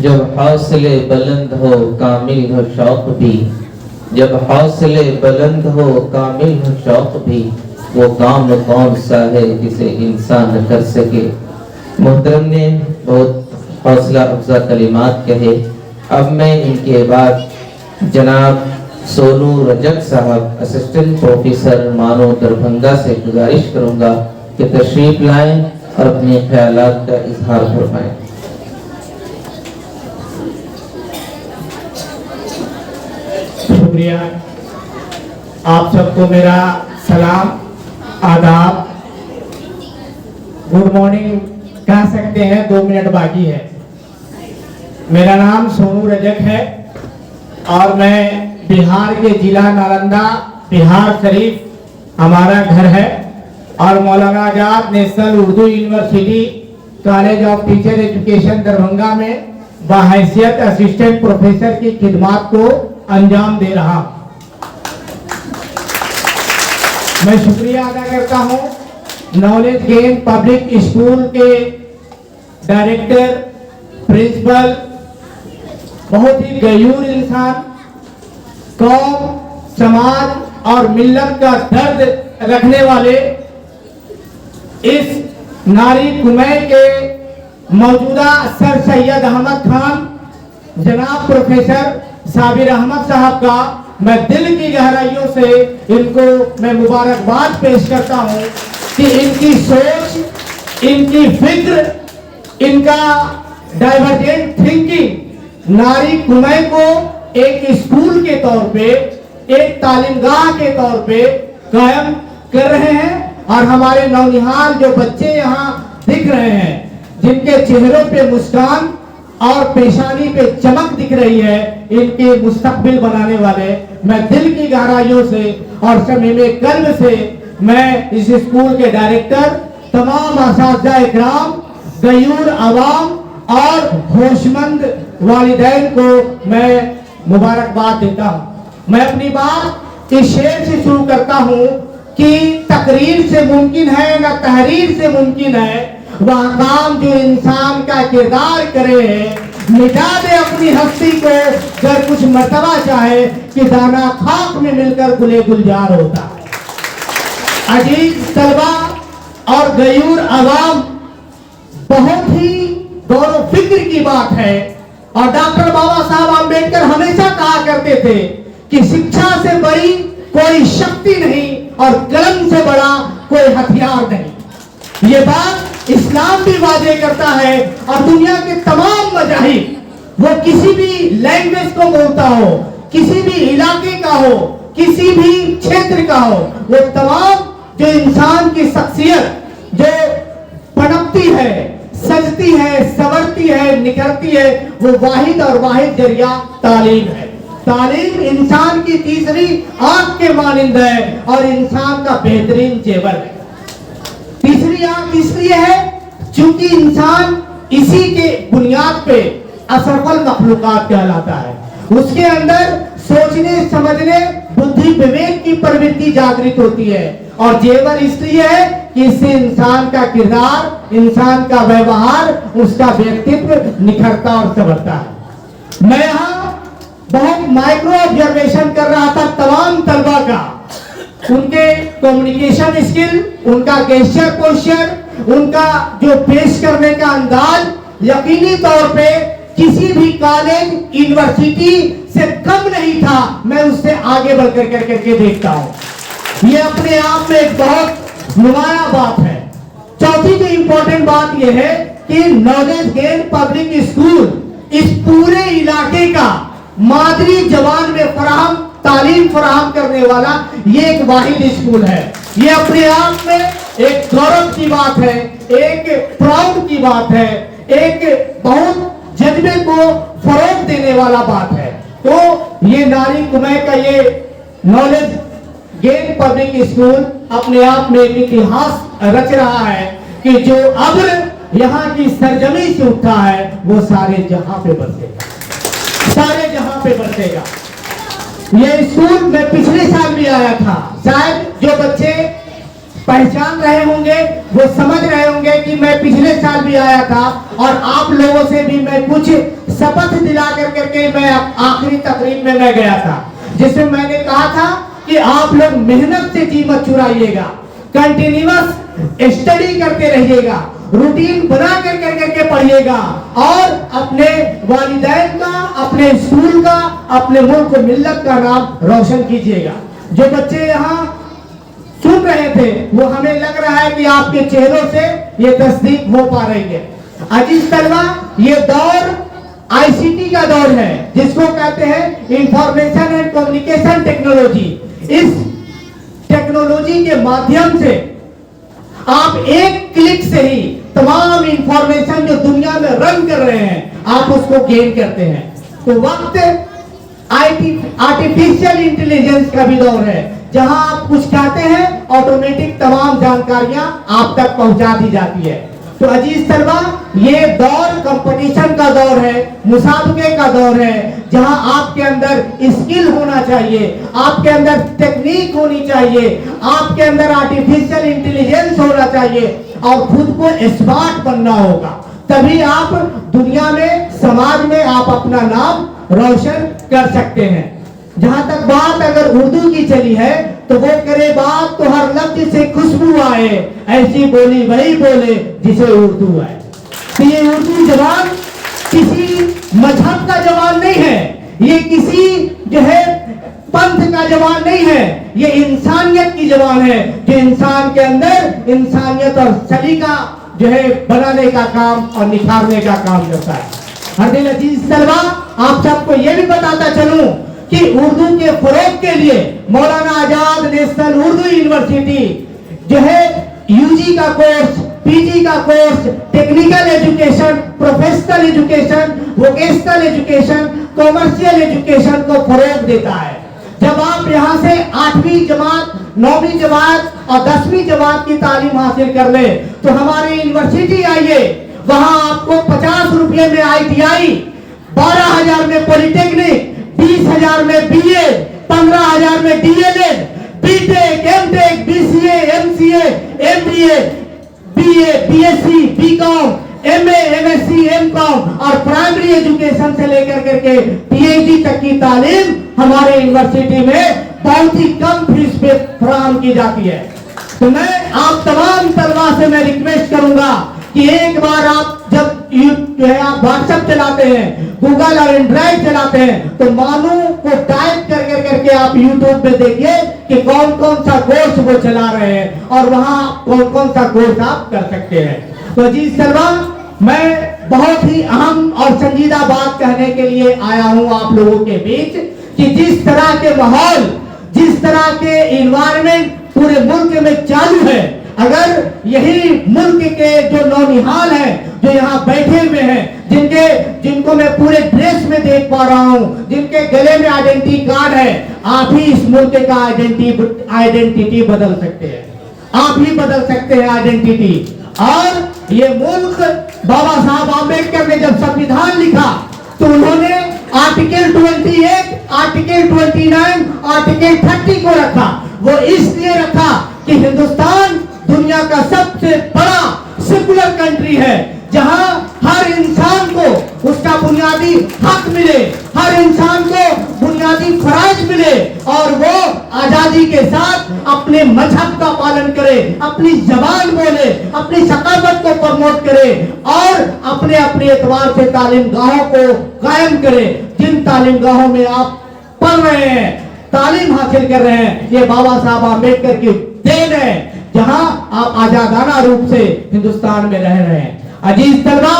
जब हौसले बुलंद हो कामिल हो शौक भी, जब हौसले बुलंद हो कामिल हो शौक भी, वो काम कौन सा है जिसे इंसान न कर सके। मोहतरम ने बहुत हौसला अफजा कलिमात कहे। अब मैं इनके बाद जनाब सोनू रजक साहब असिस्टेंट प्रोफेसर मानो दरभंगा से गुजारिश करूंगा कि तशरीफ लाएं और अपने ख्यालात का इजहार फरमाएं। शुक्रिया। आप सबको मेरा सलाम, आदाब, गुड मॉर्निंग कह सकते हैं, 2 मिनट बाकी है। मेरा नाम सोनू रजक है और मैं बिहार के जिला नालंदा बिहार शरीफ हमारा घर है और Maulana Azad national Urdu university college of teacher education Darbhanga में बहैसियत असिस्टेंट प्रोफेसर की खिदमात को अंजाम दे रहा हूं। मैं शुक्रिया अदा करता हूं नॉलेज गेन पब्लिक स्कूल के डायरेक्टर, प्रिंसिपल, बहुत ही गयूर इंसान, कौम, समाज और मिल्लत का दर्द रखने वाले इस नारी कुमै के मौजूदा सर सैयद अहमद खान जनाब प्रोफेसर साबिर अहमद साहब का मैं दिल की गहराइयों से इनको मैं मुबारकबाद पेश करता हूं कि इनकी सोच, इनकी फिक्र, इनका डाइवर्जेंट थिंकिंग नारी कुमै को एक स्कूल के तौर पे, एक तालीमगाह के तौर पे कायम कर रहे हैं। और हमारे नौनिहाल जो बच्चे यहाँ दिख रहे हैं, जिनके चेहरों पे मुस्कान और पेशानी पे चमक दिख रही है, इनके मुस्तकबिल बनाने वाले मैं दिल की गहराइयों से और समीमे कल्ब से मैं इस स्कूल के डायरेक्टर, तमाम असातिज़ा इकराम, गयूर अवाम और होशमंद वालिदैन को मैं मुबारकबाद देता हूं। मैं अपनी बात इस शेर से शुरू करता हूं कि तकरीर से मुमकिन है ना तहरीर से मुमकिन है वह काम जो इंसान का किरदार करे है, मिटा दे अपनी हस्ती को अगर कुछ मर्तबा चाहे कि दाना खाक में मिलकर गुले गुलजार होता है। अजीज तलबा और गयूर अवाम, बहुत ही गौरव फिक्र की बात है और डॉक्टर बाबा साहब आम्बेडकर हमेशा कहा करते थे कि शिक्षा से बड़ी कोई शक्ति नहीं और कलम से बड़ा कोई हथियार नहीं। ये बात इस्लाम भी वादे करता है और दुनिया के तमाम मज़ाहिब, वो किसी भी लैंग्वेज को बोलता हो, किसी भी इलाके का हो, किसी भी क्षेत्र का हो, वो तमाम जो इंसान की शख्सियत जो पनपती है, सजती है, संवरती है, निखरती है, वो वाहिद और वाहिद जरिया तालीम है। तालीम इंसान की तीसरी आंख के मानिंद है और इंसान का बेहतरीन जेवर है। तीसरी आंख इसलिए है क्योंकि इंसान इसी के बुनियाद पे असफल मखलूकात कहलाता है। उसके अंदर सोचने, समझने, बुद्धि विवेक की प्रवृत्ति जागृत होती है और जेवर इसलिए है कि इससे इंसान का किरदार, इंसान का व्यवहार, उसका व्यक्तित्व निखरता और संवरता है। मैं यहाँ बहुत माइक्रो ऑब्जर्वेशन कर रहा था तमाम तलबा का, उनके कम्युनिकेशन स्किल, उनका गेस्चर पोस्चर, उनका जो पेश करने का अंदाज यकीनी तौर पे किसी भी कॉलेज, यूनिवर्सिटी से कम नहीं था। मैं उससे आगे बढ़कर करके देखता हूँ। ये अपने आप में एक बहुत नुमाया बात है। चौथी जो इंपॉर्टेंट बात यह है कि नॉलेज गेन पब्लिक स्कूल इस पूरे इलाके का मादरी जबान में तालीम फराहम करने वाला ये एक वाहिद स्कूल है। ये अपने आप में एक गौरव की बात है, एक प्राउड की बात है, एक बहुत जज्बे को फरोग देने वाला बात है। तो ये नारी कुमै का ये नॉलेज गेन पब्लिक स्कूल अपने आप में एक इतिहास रच रहा है कि जो अब्र यहाँ की सरजमी से उठा है वो सारे जहां पे बरसेगा, सारे जहां पे बरसेगा। ये स्कूल में पिछले साल भी आया था। शायद जो बच्चे पहचान रहे होंगे, वो समझ रहे होंगे कि मैं पिछले साल भी आया था और आप लोगों से भी मैं कुछ शपथ दिला करके मैं आखिरी तकरीब में मैं गया था, जिसमें मैंने कहा था कि आप लोग मेहनत से जी मत चुराइएगा, कंटिन्यूअस स्टडी करते रहिएगा, रूटीन बना करके पढ़िएगा और अपने वालिदैन का, अपने स्कूल का, अपने मुल्क मिल्लत का नाम रोशन कीजिएगा। जो बच्चे यहाँ सुन रहे थे वो हमें लग रहा है कि आपके चेहरों से ये तस्दीक हो पा रही है। अजीज तलबा, ये दौर आईसीटी का दौर है, जिसको कहते हैं इंफॉर्मेशन एंड कम्युनिकेशन टेक्नोलॉजी। इस टेक्नोलॉजी के माध्यम से आप एक क्लिक से ही तमाम इंफॉर्मेशन जो दुनिया में रन कर रहे हैं आप उसको गेन करते हैं। तो वक्त आर्टिफिशियल इंटेलिजेंस का भी दौर है, जहां आप कुछ कहते हैं ऑटोमेटिक तमाम जानकारियां आप तक पहुंचा दी जाती है। तो अजीज तलबा, ये दौर कंपटीशन का दौर है, मुसाबके का दौर है, जहां आपके अंदर स्किल होना चाहिए, आपके अंदर टेक्निक होनी चाहिए, आपके अंदर आर्टिफिशियल इंटेलिजेंस होना चाहिए और खुद को स्मार्ट बनना होगा। तभी आप दुनिया में, समाज में आप अपना नाम रोशन कर सकते हैं। जहां तक बात अगर उर्दू की चली है तो वो करे बात तो हर लफ्ज से खुशबू आए, ऐसी बोली वही बोले जिसे उर्दू आए। तो ये उर्दू जबान किसी मजहब का जबान नहीं है, ये किसी जो है पंथ का जबान नहीं है, ये इंसानियत की जबान है, जो इंसान के अंदर इंसानियत और सलीका जो है बनाने का काम और निखारने का काम करता है। हर दिन अजीज तलबा, आप सबको ये भी बताता चलूं कि उर्दू के फरोग के लिए मौलाना आजाद नेशनल उर्दू यूनिवर्सिटी जो है यूजी का कोर्स, पीजी का course, technical education, professional education, vocational education, commercial education को फरोग देता है। जब आप यहाँ से 8वीं जमात, 9वीं जमात और 10वीं जमात की तालीम हासिल कर ले तो हमारे यूनिवर्सिटी आइए, वहां आपको 50 रुपये में ITI, 12,000 में पॉलिटेक्निक, 20,000 में BA, 15,000 में DLED, BTech, MTech, BCA, MCA, MBA, BA, BSc, BCom, MA, MSc, MCom और प्राइमरी एजुकेशन से लेकर करके PhD तक की तालीम हमारे यूनिवर्सिटी में बहुत ही कम फीस पे फराहम की जाती है। तो मैं आप तमाम तलबा से मैं रिक्वेस्ट करूंगा कि एक बार आप जब जो है आप व्हाट्सएप चलाते हैं, गूगल और एंड्रॉइड चलाते हैं तो मानू को टाइप करके आप यूट्यूब पे देखिए कि कौन कौन सा कोर्स वो चला रहे हैं और वहां कौन कौन सा कोर्स आप कर सकते हैं। तो अजीज तलबा, मैं बहुत ही अहम और संजीदा बात कहने के लिए आया हूं आप लोगों के बीच कि जिस तरह के माहौल, जिस तरह के इन्वायरमेंट पूरे मुल्क में चालू है, अगर यही मुल्क के जो नौनिहाल हैं, जो यहाँ बैठे हुए हैं, जिनको मैं पूरे ड्रेस में देख पा रहा हूँ, जिनके गले में आइडेंटिटी कार्ड है, आप ही इस मुल्क का आइडेंटिटी बदल सकते हैं, आप ही बदल सकते हैं आइडेंटिटी। और ये मुल्क बाबा साहब आम्बेडकर ने जब संविधान लिखा तो उन्होंने आर्टिकल 28, आर्टिकल 29, आर्टिकल 30 को रखा। वो इसलिए रखा कि हिंदुस्तान दुनिया का सबसे बड़ा सेकुलर कंट्री है, जहां हर इंसान को उसका बुनियादी हक मिले, हर इंसान को बुनियादी फराइज मिले और वो आजादी के साथ अपने मजहब का पालन करे, अपनी जबान बोले, अपनी सकाफत को प्रमोट करे और अपने अपने एतबार से तालीम गाहों को कायम करे। जिन तालीम गाहों में आप पढ़ रहे हैं, तालीम हासिल कर रहे हैं, ये बाबा साहब आम्बेडकर की देन है, जहां आप आजादाना रूप से हिंदुस्तान में रह रहे हैं। अजीज तलबा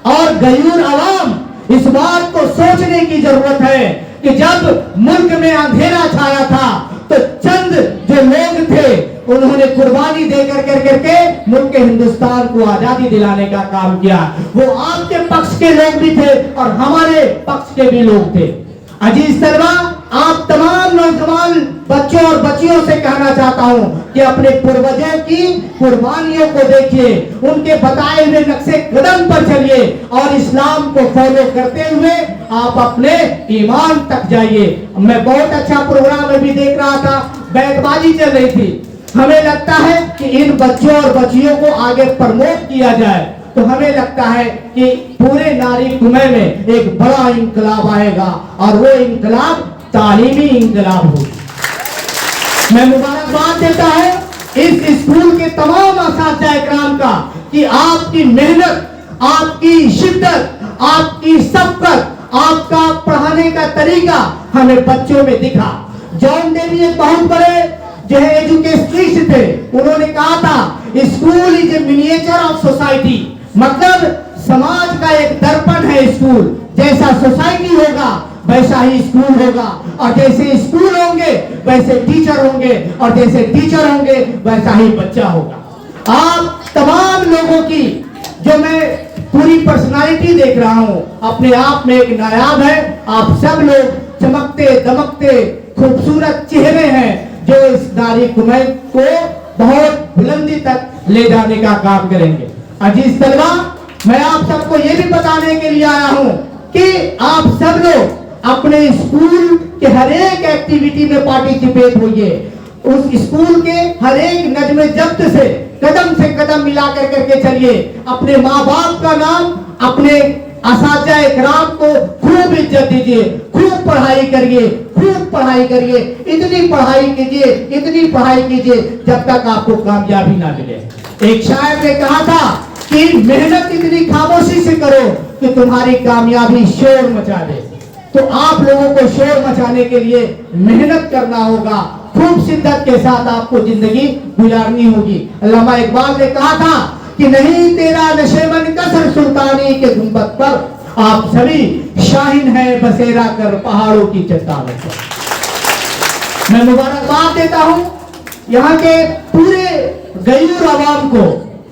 और गयूर अवाम, इस बात को सोचने की जरूरत है कि जब मुल्क में अंधेरा छाया था तो चंद जो लोग थे उन्होंने कुर्बानी देकर करके मुल्क हिंदुस्तान को आजादी दिलाने का काम किया। वो आपके पक्ष के लोग भी थे और हमारे पक्ष के भी लोग थे। अजीज तलबा, आप तमाम नौजवान बच्चों और बच्चियों से कहना चाहता हूं कि अपने पूर्वजों की कुर्बानियों को देखिए, उनके बताए हुए नक्शे कदम पर चलिए और इस्लाम को फॉलो करते हुए आप अपने ईमान तक जाइए। मैं बहुत अच्छा प्रोग्राम अभी देख रहा था, बैतबाजी चल रही थी, हमें लगता है कि इन बच्चों और बच्चियों को आगे प्रमोट किया जाए, तो हमें लगता है कि पूरे नारी कुमै में एक बड़ा इंकलाब आएगा और वो इंकलाब तालीमी इंकलाब होगा। मैं मुबारकबाद देता है इस स्कूल के तमाम असातिज़ा इकराम का कि आपकी मेहनत, आपकी शिद्दत, आपकी सबकत, आपका पढ़ाने का तरीका हमें बच्चों में दिखा। जॉन डेवी एक बहुत बड़े जो है एजुकेशनिस्ट थे, उन्होंने कहा था school is a miniature of society, मतलब समाज का एक दर्पण है स्कूल। जैसा सोसाइटी होगा वैसा ही स्कूल होगा, और जैसे स्कूल होंगे वैसे टीचर होंगे, और जैसे टीचर होंगे वैसा ही बच्चा होगा। आप तमाम लोगों की जो मैं पूरी पर्सनालिटी देख रहा हूं अपने आप में एक नायाब है। आप सब लोग चमकते दमकते खूबसूरत चेहरे हैं जो इस नारी कुमै को बहुत बुलंदी तक ले जाने का काम करेंगे। अजीज तलबा, मैं आप सबको ये भी बताने के लिए आया हूं कि आप सब लोग अपने स्कूल के हर एक एक्टिविटी में पार्टिसिपेट होइए। उस स्कूल के हर एक नज़्म जब्त से कदम मिला करके चलिए। अपने माँ बाप का नाम, अपने असातिज़ा इकराम को खूब इज्जत दीजिए, खूब पढ़ाई करिए, खूब पढ़ाई करिए, इतनी पढ़ाई कीजिए, इतनी पढ़ाई कीजिए जब तक आपको कामयाबी ना मिले। एक शायर ने कहा था कि मेहनत इतनी खामोशी से करो कि तुम्हारी कामयाबी शोर मचा दे। तो आप लोगों को शोर मचाने के लिए मेहनत करना होगा, खूब शिद्दत के साथ आपको जिंदगी गुजारनी होगी। अल्लामा इकबाल ने कहा था कि नहीं तेरा नशेमन कसर सुल्तानी के गुंबद पर, आप सभी शाहीन हैं बसेरा कर पहाड़ों की चट्टानों पर। मैं मुबारकबाद देता हूं यहाँ के पूरे गयूर अवाम को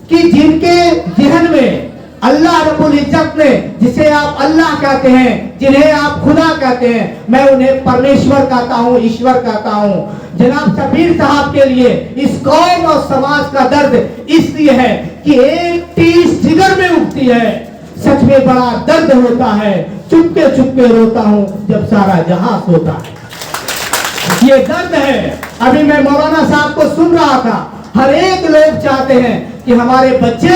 कि जिनके जहन में अल्लाह रब्बुल इज्जत ने, जिसे आप अल्लाह कहते हैं, जिन्हें आप खुदा कहते हैं, मैं उन्हें परमेश्वर कहता हूँ, ईश्वर कहता हूँ। जनाब शबीर साहब के लिए इस कौम और समाज का दर्द इसलिए है कि एक टीस जिगर में उठती है, सच में बड़ा दर्द होता है, चुपके चुपके रोता हूँ जब सारा जहां सोता है। ये दर्द है। अभी मैं मौलाना साहब को सुन रहा था, हर एक लोग चाहते हैं कि हमारे बच्चे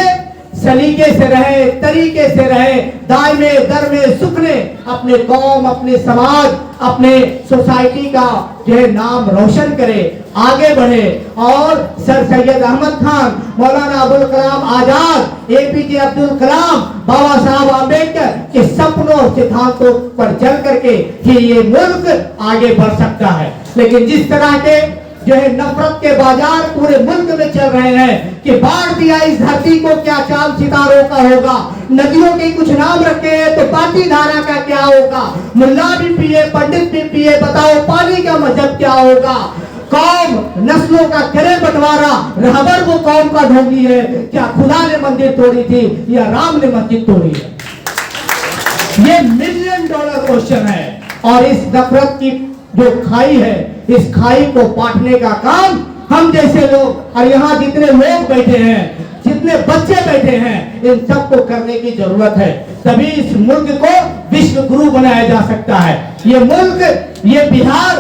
सलीके से रहे, तरीके से रहे, दायमे दरमे सुखने, अपने कौम, अपने समाज, अपने सोसाइटी का जो है नाम रोशन करे, आगे बढ़े। और सर सैयद अहमद खान, मौलाना अबुल कलाम आजाद, एपीजे अब्दुल कलाम, बाबा साहब आम्बेडकर के सपनों सिद्धांतों पर चल करके ही ये मुल्क आगे बढ़ सकता है। लेकिन जिस तरह के जो है नफरत के बाजार पूरे मुल्क में चल रहे हैं कि बाढ़ दिया इस धरती को, क्या चांद सितारों का होगा, नदियों के कुछ नाम रखे हैं तो पाटी धारा का क्या होगा, मुल्ला भी पिए पंडित भी पिए, बताओ पानी का मजहब क्या होगा। कौम नस्लों का करे बंटवारा, रहबर वो कौम का ढोंगी है, क्या खुदा ने मंदिर तोड़ी थी या राम ने मस्जिद तोड़ी है। ये $1 मिलियन क्वेश्चन है। और इस नफरत की जो खाई है, इस खाई को पाटने का काम हम जैसे लोग, और यहाँ जितने लोग बैठे हैं, जितने बच्चे बैठे हैं, इन सबको करने की जरूरत है। तभी इस मुल्क को विश्व गुरु बनाया जा सकता है। ये मुल्क, ये बिहार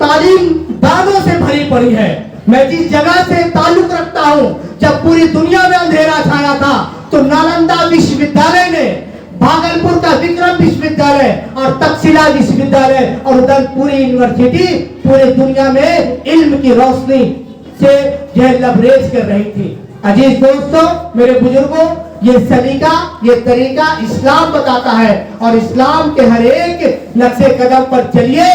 तालीम दानों से भरी पड़ी है। मैं जिस जगह से ताल्लुक रखता हूँ, जब पूरी दुनिया में अंधेरा छाया था तो नालंदा विश्वविद्यालय ने, भागलपुर का विक्रम विश्वविद्यालय और तक्षशिला विश्वविद्यालय और उदयपुरी यूनिवर्सिटी पूरी दुनिया में इल्म की रोशनी से जो लबरेज कर रही थी। अजीज दोस्तों, मेरे बुजुर्गों, ये सलीका, ये तरीका इस्लाम बताता है और इस्लाम के हर एक नक्शे कदम पर चलिए।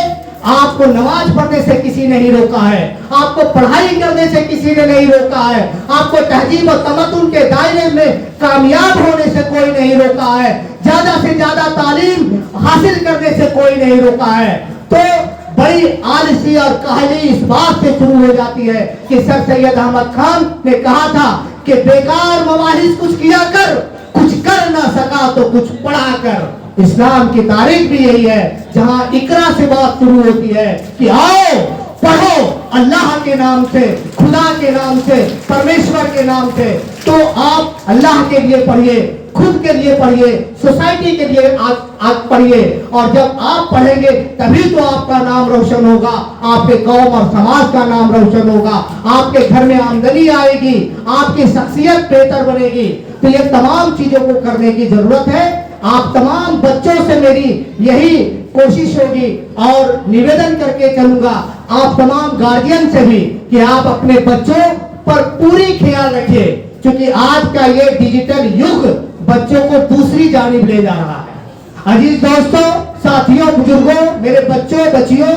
आपको नमाज पढ़ने से किसी ने नहीं रोका है, आपको पढ़ाई करने से किसी ने नहीं रोका है, आपको तहजीब और तमद्दुन के दायरे में कामयाब होने से कोई नहीं रोका है, ज्यादा से ज्यादा तालीम हासिल करने से कोई नहीं रोका है। तो बड़ी आलसी और काहली इस बात से शुरू हो जाती है कि सर सैयद अहमद खान ने कहा था कि बेकार मवाहिस कुछ किया कर, कुछ कर ना सका तो कुछ पढ़ा कर। इस्लाम की तारीख भी यही है, जहां इकरा से बात शुरू होती है कि आओ पढ़ो अल्लाह के नाम से, खुदा के नाम से, परमेश्वर के नाम से। तो आप अल्लाह के लिए पढ़िए, खुद के लिए पढ़िए, सोसाइटी के लिए आज पढ़िए। और जब आप पढ़ेंगे तभी तो आपका नाम रोशन होगा, आपके कौम और समाज का नाम रोशन होगा, आपके घर में आमदनी आएगी, आपकी शख्सियत बेहतर बनेगी। तो ये तमाम चीजों को करने की जरूरत है। आप तमाम बच्चों से मेरी यही कोशिश होगी और निवेदन करके चलूंगा, आप तमाम गार्जियन से भी, कि आप अपने बच्चों पर पूरी ख्याल रखिए, क्योंकि आज का ये डिजिटल युग बच्चों को दूसरी जानिब ले जा रहा है। अजीज दोस्तों, साथियों, बुजुर्गों, मेरे बच्चों बच्चियों,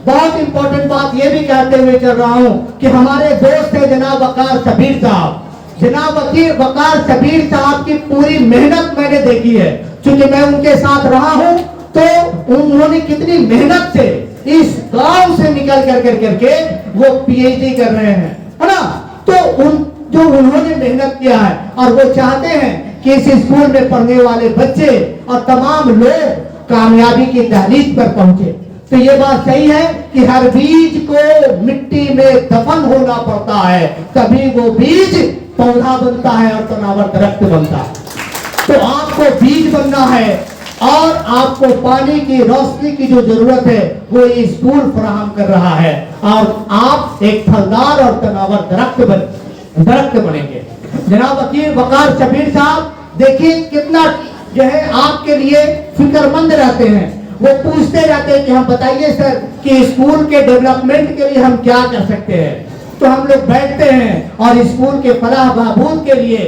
बहुत इंपॉर्टेंट बात ये भी कहते हुए चल रहा हूं कि हमारे दोस्त है जनाब वकार शबीर साहब। जनाब वकार शबीर साहब की पूरी मेहनत मैंने देखी है, क्योंकि मैं उनके साथ रहा हूं, तो उन्होंने कितनी मेहनत से इस गांव से निकल करके वो पीएचडी कर रहे हैं, है ना। तो जो उन्होंने मेहनत किया है और वो चाहते हैं कि इस स्कूल में पढ़ने वाले बच्चे और तमाम लोग कामयाबी की दहलीज पर पहुंचे। तो ये बात सही है कि हर बीज को मिट्टी में दफन होना पड़ता है, तभी वो बीज पौधा बनता है और तनावर दरख्त बनता है। तो आपको बीज बनना है और आपको पानी की, रोशनी की जो जरूरत है वो ये स्कूल फराहम कर रहा है, और आप एक फलदार और तनावर दरख्त बनेंगे। जनाब वकार शबीर साहब देखिए कितना जो है आपके लिए फिक्रमंद रहते हैं। वो पूछते रहते हैं कि हम बताइए सर कि स्कूल के डेवलपमेंट के लिए हम क्या कर सकते हैं। तो हम लोग बैठते हैं और स्कूल के फलाह बहबूद के लिए,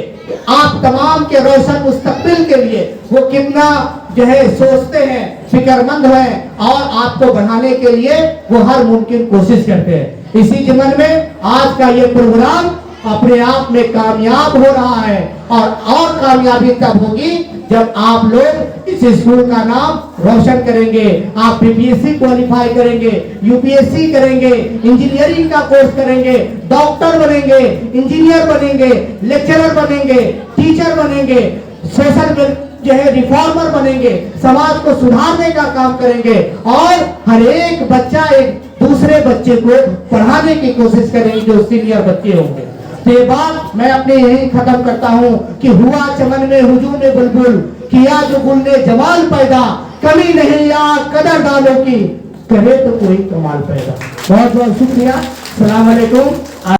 आप तमाम के रोशन मुस्तकबिल के लिए वो कितना जो है सोचते हैं, फिक्रमंद हैं, और आपको बढ़ाने के लिए वो हर मुमकिन कोशिश करते हैं। इसी जमन में आज का ये प्रोग्राम अपने आप में कामयाब हो रहा है, और कामयाबी तब होगी जब आप लोग इस स्कूल का नाम रोशन करेंगे। आप बीपीएससी क्वालिफाई करेंगे, यूपीएससी करेंगे, इंजीनियरिंग का कोर्स करेंगे, डॉक्टर बनेंगे, इंजीनियर बनेंगे, लेक्चरर बनेंगे, टीचर बनेंगे, सोशल जो है रिफॉर्मर बनेंगे, समाज को सुधारने का काम करेंगे, और हर एक बच्चा एक दूसरे बच्चे को पढ़ाने की कोशिश करेंगे जो सीनियर बच्चे होंगे। तो ये बात मैं अपने यही खत्म करता हूँ कि हुआ चमन में हुजूम बुलबुल, किया जो गुल ने जमाल पैदा, कमी नहीं या कदर डालो की, करे तो कोई कमाल पैदा। बहुत बहुत शुक्रिया। सलाम अलैकुम।